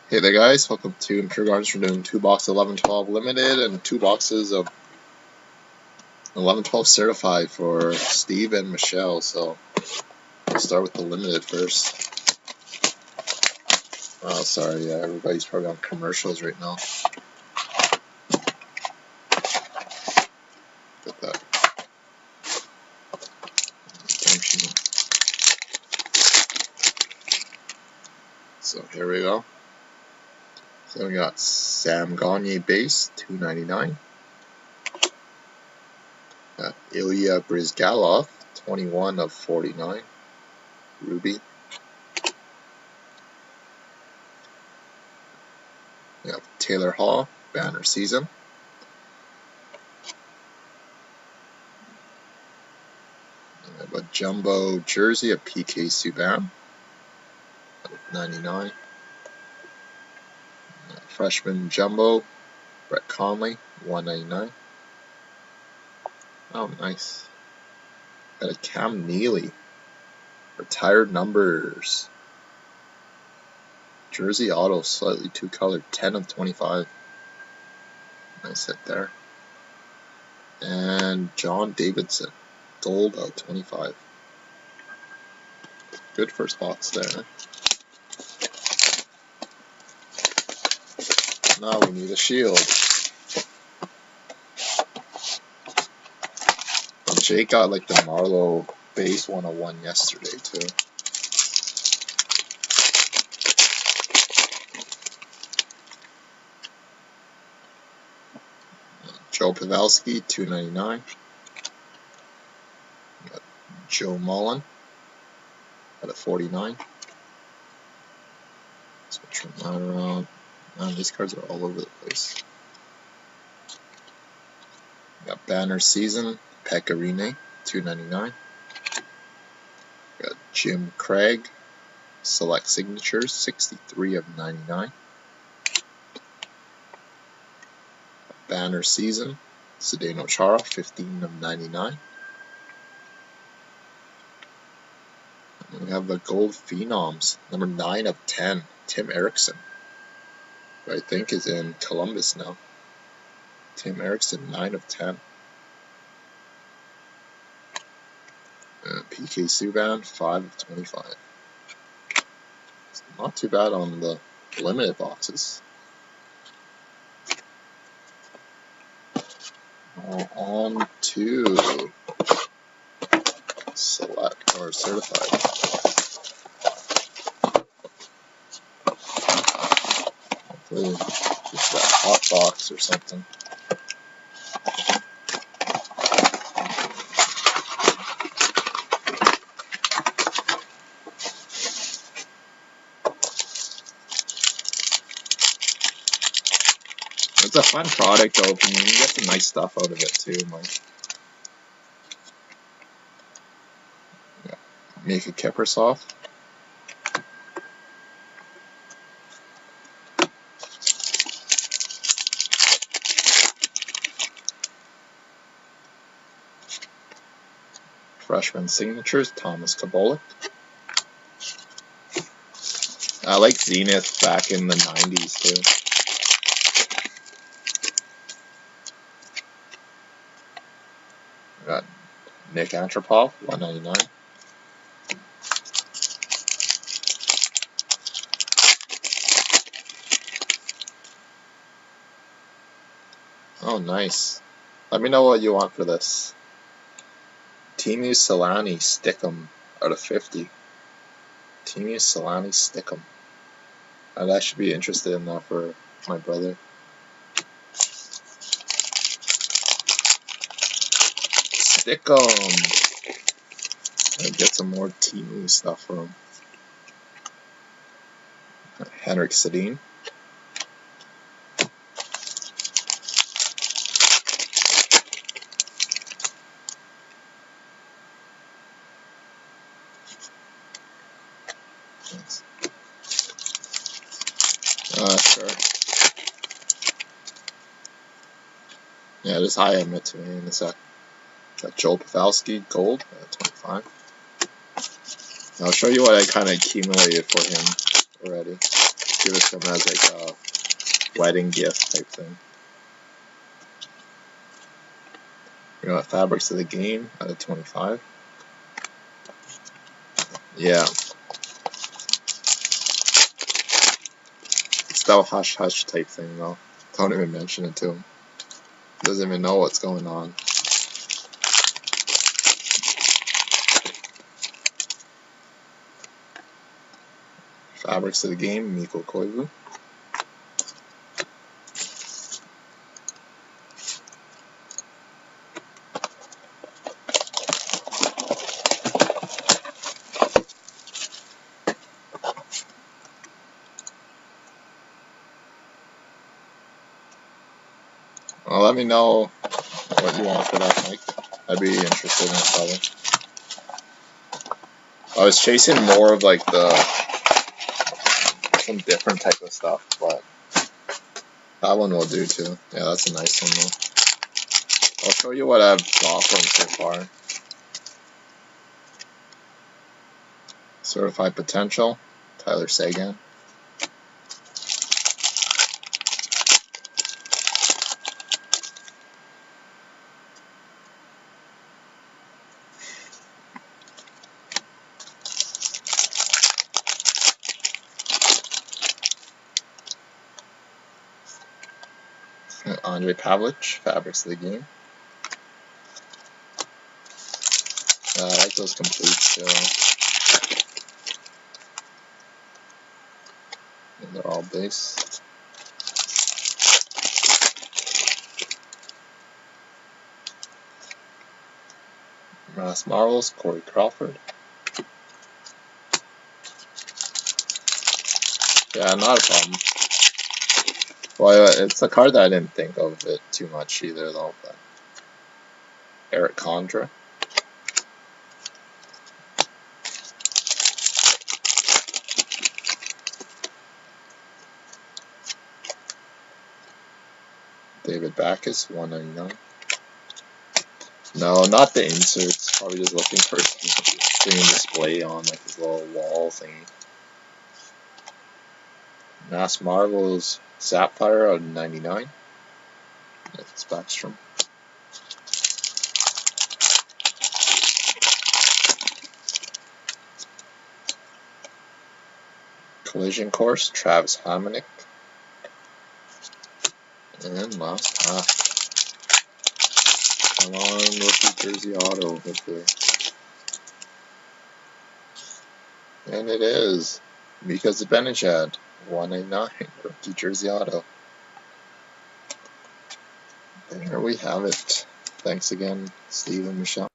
Hey there guys, welcome to Impure Gardens. We're doing 2-box 11-12 limited and 2 boxes of 11-12 certified for Steve and Michelle. So we'll start with the limited first. Oh, sorry, yeah, everybody's probably on commercials right now. Get that. So here we go. So we got Sam Gagner base, $2.99. Got Ilya Bryzgalov, 21 of 49, Ruby. We have Taylor Hall, banner season. We have a jumbo jersey of PK Subban, 99. Freshman jumbo, Brett Conley, 199. Oh, nice. Got a Cam Neely, retired numbers. Jersey auto, slightly two-colored, 10 of 25. Nice hit there. And John Davidson, gold of 25. Good first box there. Now we need a shield. And Jake got like the Marlowe base 101 yesterday too. Joe Pavelski, $2.99. Got Joe Mullen at a 49. Switch from that around. These cards are all over the place. Got banner season, Pecorine, $2.99. Got Jim Craig, select signatures, 63 of 99. Banner season, Zdeno Chara, 15 of 99. And we have the gold phenoms, number 9 of 10, Tim Erickson, who I think is in Columbus now. Tim Erickson, 9 of 10. PK Subban, 5 of 25. It's not too bad on the limited boxes. On to select or certified. Hopefully just that hot box or something. It's a fun product to open. You can get some nice stuff out of it too, Mike. Yeah. Mika Kiprusoff. Freshman signatures, Thomas Kabolik. I like Zenith back in the 90s too. Got Nick Antropov, $1.99. Oh, nice. Let me know what you want for this. Teemu Selanne, Stickum, out of 50. Teemu Selanne, Stickum. I should be interested in that for my brother. Stickum. I'll get some more Teemu stuff from him. Henrik Sedin. Sure. Yeah, just high admit to me in a sec. Got Joel Pavelski, gold, 25. I'll show you what I kind of accumulated for him already. give it to him as like a wedding gift type thing. We got Fabrics of the Game out of 25. Yeah. Still hush hush type thing though. Don't even mention it to him. Doesn't even know what's going on. Fabrics of the Game, Mikko Koivu. Well, let me know what you want for that, Mike. I'd be interested in it probably. I was chasing more of like some different type of stuff, but that one will do too. Yeah, that's a nice one though. I'll show you what I've got from so far. Certified Potential, Tyler Seguin. Andre Pavlich, Fabrics of the Game. I like those completes too. And they're all base. Mass Marvels, Corey Crawford. Yeah, not a problem. Well, it's a card that I didn't think of it too much either, though. But Eric Condra. David Backus, 199. No, not the inserts. Probably just looking for screen display on like his little wall thingy. Mass Marvels, Sapphire out of 99. That's Backstrom. Collision Course, Travis Hamonic. And last half. Come on, rookie jersey auto, hopefully. And it is. Mika Zibanejad, 189, rookie jersey auto. There we have it. Thanks again, Steve and Michelle.